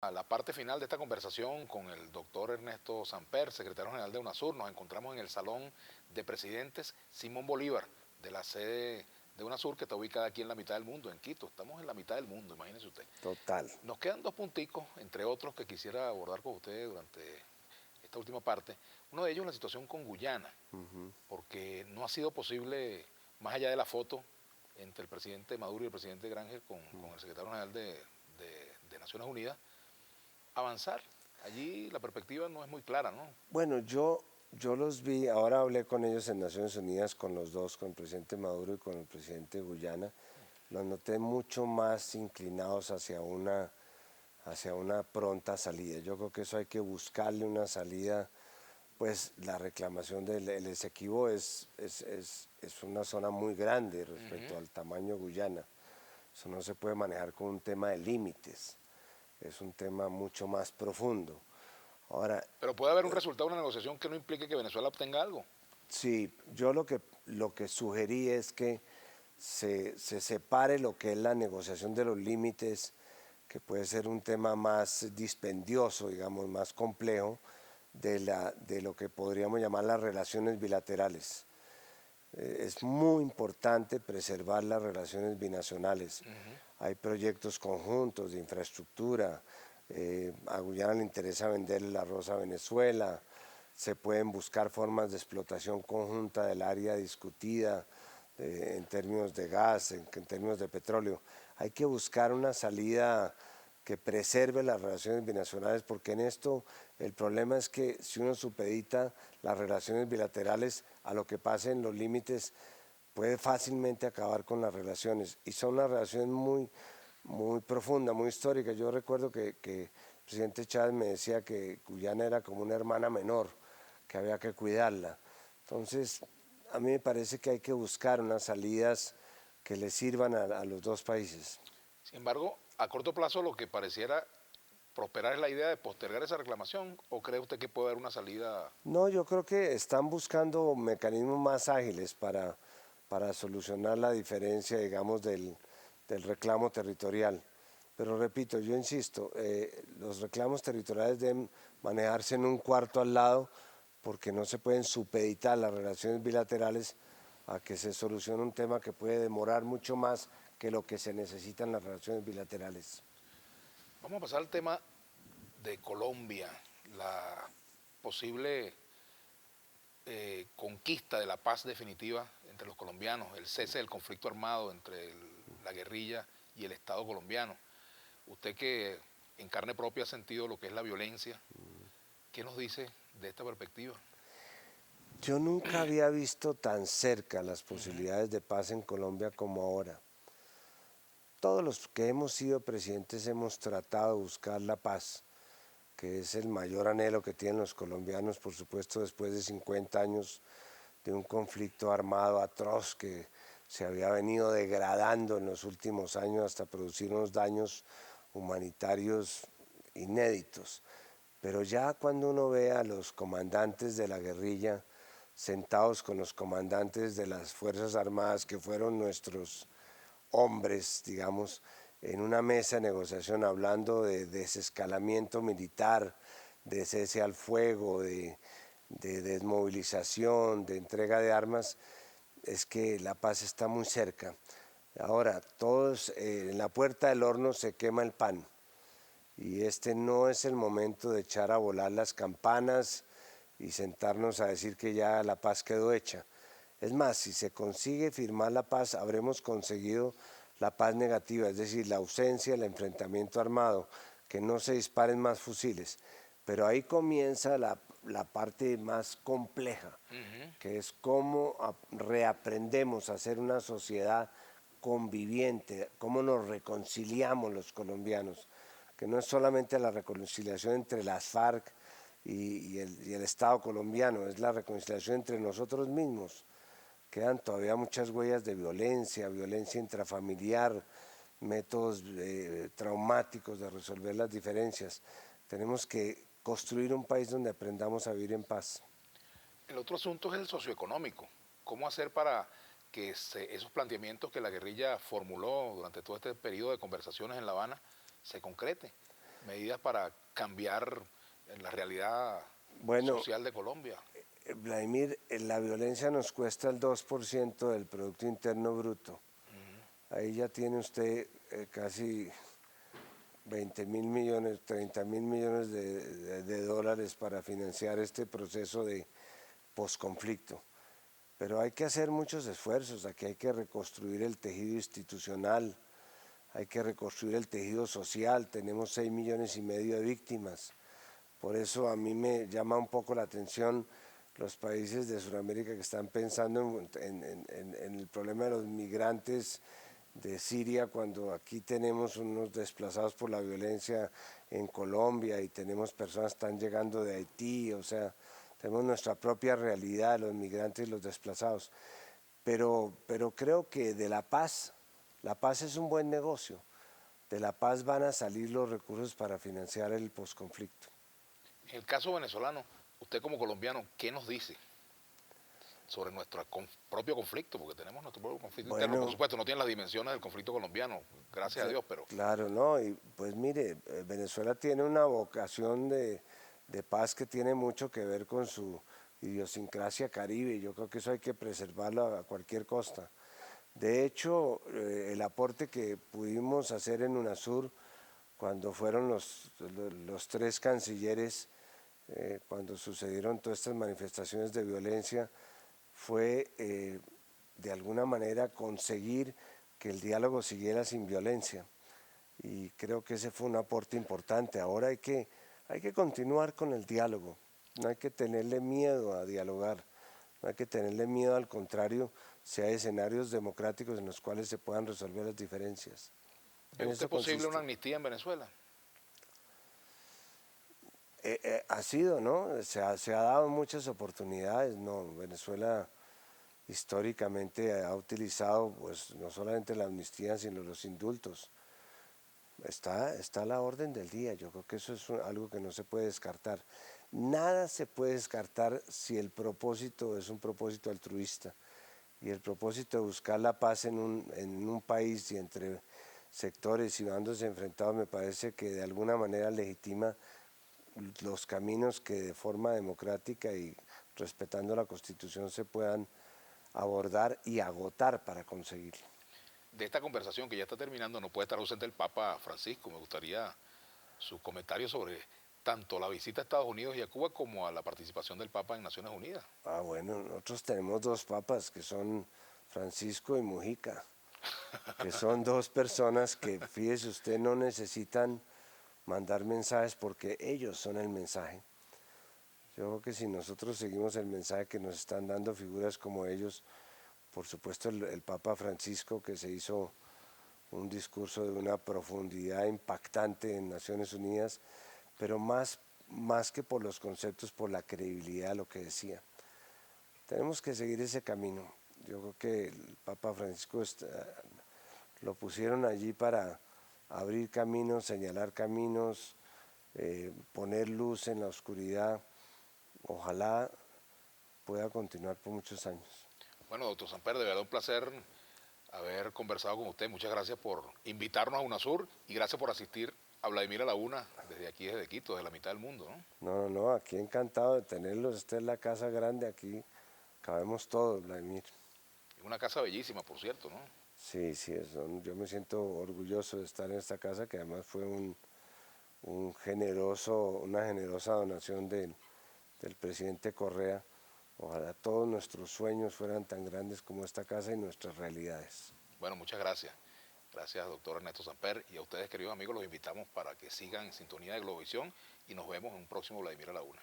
A la parte final de esta conversación con el doctor Ernesto Samper, secretario general de UNASUR. Nos encontramos en el Salón de Presidentes Simón Bolívar, de la sede de UNASUR, que está ubicada aquí en la mitad del mundo, en Quito. Estamos en la mitad del mundo, imagínese usted. Total. Nos quedan dos punticos, entre otros, que quisiera abordar con usted durante esta última parte. Uno de ellos es la situación con Guyana, porque no ha sido posible, más allá de la foto entre el presidente Maduro y el presidente Grangel con el secretario general de Naciones Unidas, avanzar. Allí la perspectiva no es muy clara, ¿no? Bueno, yo los vi, ahora hablé con ellos en Naciones Unidas, con los dos, con el presidente Maduro y con el presidente de Guyana. Los noté mucho más inclinados hacia una pronta salida. Yo creo que eso hay que buscarle una salida. Pues la reclamación del Esequibo es una zona muy grande respecto al tamaño de Guyana. Eso no se puede manejar con un tema de límites. Es un tema mucho más profundo. Ahora, Pero puede haber un resultado de una negociación que no implique que Venezuela obtenga algo. sí, yo lo que sugerí es que se separe lo que es la negociación de los límites, que puede ser un tema más dispendioso, digamos, más complejo, de lo que podríamos llamar las relaciones bilaterales. Es muy importante preservar las relaciones binacionales. Hay proyectos conjuntos de infraestructura. A Guyana le interesa vender el arroz a Venezuela. Se pueden buscar formas de explotación conjunta del área discutida en términos de gas, en términos de petróleo. Hay que buscar una salida que preserve las relaciones binacionales, porque en esto el problema es que si uno supedita las relaciones bilaterales a lo que pase en los límites, puede fácilmente acabar con las relaciones. Y son unas relaciones muy profundas, muy históricas. Yo recuerdo que el presidente Chávez me decía que Guyana era como una hermana menor, que había que cuidarla. Entonces, a mí me parece que hay que buscar unas salidas que le sirvan a los dos países. Sin embargo, a corto plazo lo que pareciera prosperar es la idea de postergar esa reclamación, ¿o cree usted que puede haber una salida? No, yo creo que están buscando mecanismos más ágiles para solucionar la diferencia, digamos, del reclamo territorial. Pero repito, yo insisto, los reclamos territoriales deben manejarse en un cuarto al lado, porque no se pueden supeditar las relaciones bilaterales a que se solucione un tema que puede demorar mucho más que lo que se necesitan las relaciones bilaterales. Vamos a pasar al tema de Colombia, la posible conquista de la paz definitiva entre los colombianos, el cese del conflicto armado entre la guerrilla y el Estado colombiano. Usted que en carne propia ha sentido lo que es la violencia, ¿qué nos dice de esta perspectiva? Yo nunca había visto tan cerca las posibilidades de paz en Colombia como ahora. Todos los que hemos sido presidentes hemos tratado de buscar la paz, que es el mayor anhelo que tienen los colombianos, por supuesto, después de 50 años de un conflicto armado atroz que se había venido degradando en los últimos años hasta producir unos daños humanitarios inéditos. Pero ya cuando uno ve a los comandantes de la guerrilla sentados con los comandantes de las Fuerzas Armadas, que fueron nuestros hombres, digamos, en una mesa de negociación hablando de desescalamiento militar, de cese al fuego, de desmovilización, de entrega de armas, es que la paz está muy cerca. Ahora, todos en la puerta del horno se quema el pan, y este no es el momento de echar a volar las campanas y sentarnos a decir que ya la paz quedó hecha. Es más, si se consigue firmar la paz, habremos conseguido la paz negativa, es decir, la ausencia del enfrentamiento armado, que no se disparen más fusiles. Pero ahí comienza la parte más compleja, que es cómo reaprendemos a ser una sociedad conviviente, cómo nos reconciliamos los colombianos, que no es solamente la reconciliación entre las FARC y el Estado colombiano, es la reconciliación entre nosotros mismos. Quedan todavía muchas huellas de violencia, violencia intrafamiliar, métodos traumáticos de resolver las diferencias. Tenemos que construir un país donde aprendamos a vivir en paz. El otro asunto es el socioeconómico. ¿Cómo hacer para que esos planteamientos que la guerrilla formuló durante todo este periodo de conversaciones en La Habana se concrete? medidas para cambiar la realidad Bueno, social de Colombia. Vladimir, la violencia nos cuesta el 2% del Producto Interno Bruto. Ahí ya tiene usted casi 20.000 millones, 30.000 millones de dólares para financiar este proceso de posconflicto. Pero hay que hacer muchos esfuerzos, aquí hay que reconstruir el tejido institucional, hay que reconstruir el tejido social, tenemos 6,5 millones de víctimas. Por eso a mí me llama un poco la atención los países de Sudamérica que están pensando en el problema de los migrantes de Siria, cuando aquí tenemos unos desplazados por la violencia en Colombia y tenemos personas que están llegando de Haití, o sea, tenemos nuestra propia realidad, los migrantes y los desplazados. Pero creo que de la paz es un buen negocio. De la paz van a salir los recursos para financiar el posconflicto. En el caso venezolano, usted como colombiano, ¿qué nos dice sobre nuestro propio conflicto? Porque tenemos nuestro propio conflicto interno. Por supuesto, no tiene las dimensiones del conflicto colombiano, gracias a Dios, pero... Claro, no, y pues mire, Venezuela tiene una vocación de paz que tiene mucho que ver con su idiosincrasia caribe, y yo creo que eso hay que preservarlo a cualquier costa. De hecho, el aporte que pudimos hacer en UNASUR, cuando fueron los 3 cancilleres, cuando sucedieron todas estas manifestaciones de violencia, fue de alguna manera conseguir que el diálogo siguiera sin violencia. Y creo que ese fue un aporte importante. Ahora hay que continuar con el diálogo, no hay que tenerle miedo a dialogar, no hay que tenerle miedo, al contrario, si hay escenarios democráticos en los cuales se puedan resolver las diferencias. ¿Es usted posible una amnistía en Venezuela? Ha sido, ¿no? Se ha dado muchas oportunidades, ¿no? Venezuela históricamente ha utilizado pues no solamente la amnistía, sino los indultos. Está a la orden del día, yo creo que eso es algo que no se puede descartar. Nada se puede descartar si el propósito es un propósito altruista, y el propósito de buscar la paz en un país y entre sectores y bandos enfrentados me parece que de alguna manera legitima los caminos que de forma democrática y respetando la Constitución se puedan abordar y agotar para conseguirlo. De esta conversación que ya está terminando, no puede estar ausente el Papa Francisco. Me gustaría su comentario sobre tanto la visita a Estados Unidos y a Cuba como a la participación del Papa en Naciones Unidas. Bueno, nosotros tenemos 2 papas que son Francisco y Mujica, que son 2 personas que, fíjese usted, no necesitan mandar mensajes porque ellos son el mensaje. Yo creo que si nosotros seguimos el mensaje que nos están dando figuras como ellos, por supuesto el Papa Francisco, que se hizo un discurso de una profundidad impactante en Naciones Unidas, pero más que por los conceptos, por la credibilidad de lo que decía. Tenemos que seguir ese camino. Yo creo que el Papa Francisco lo pusieron allí para abrir caminos, señalar caminos, poner luz en la oscuridad. Ojalá pueda continuar por muchos años. Bueno, doctor Samper, de verdad un placer haber conversado con usted. Muchas gracias por invitarnos a UNASUR y gracias por asistir a Vladimir a la Una desde aquí, desde Quito, desde la mitad del mundo, ¿no? No, aquí encantado de tenerlos. Esta es la casa grande, aquí cabemos todos, Vladimir. Una casa bellísima, por cierto, ¿no? Sí, yo me siento orgulloso de estar en esta casa, que además fue una generosa donación del presidente Correa. Ojalá todos nuestros sueños fueran tan grandes como esta casa y nuestras realidades. Bueno, muchas gracias. Gracias, doctor Ernesto Samper. Y a ustedes, queridos amigos, los invitamos para que sigan en sintonía de Globovisión y nos vemos en un próximo Vladimir a la Una.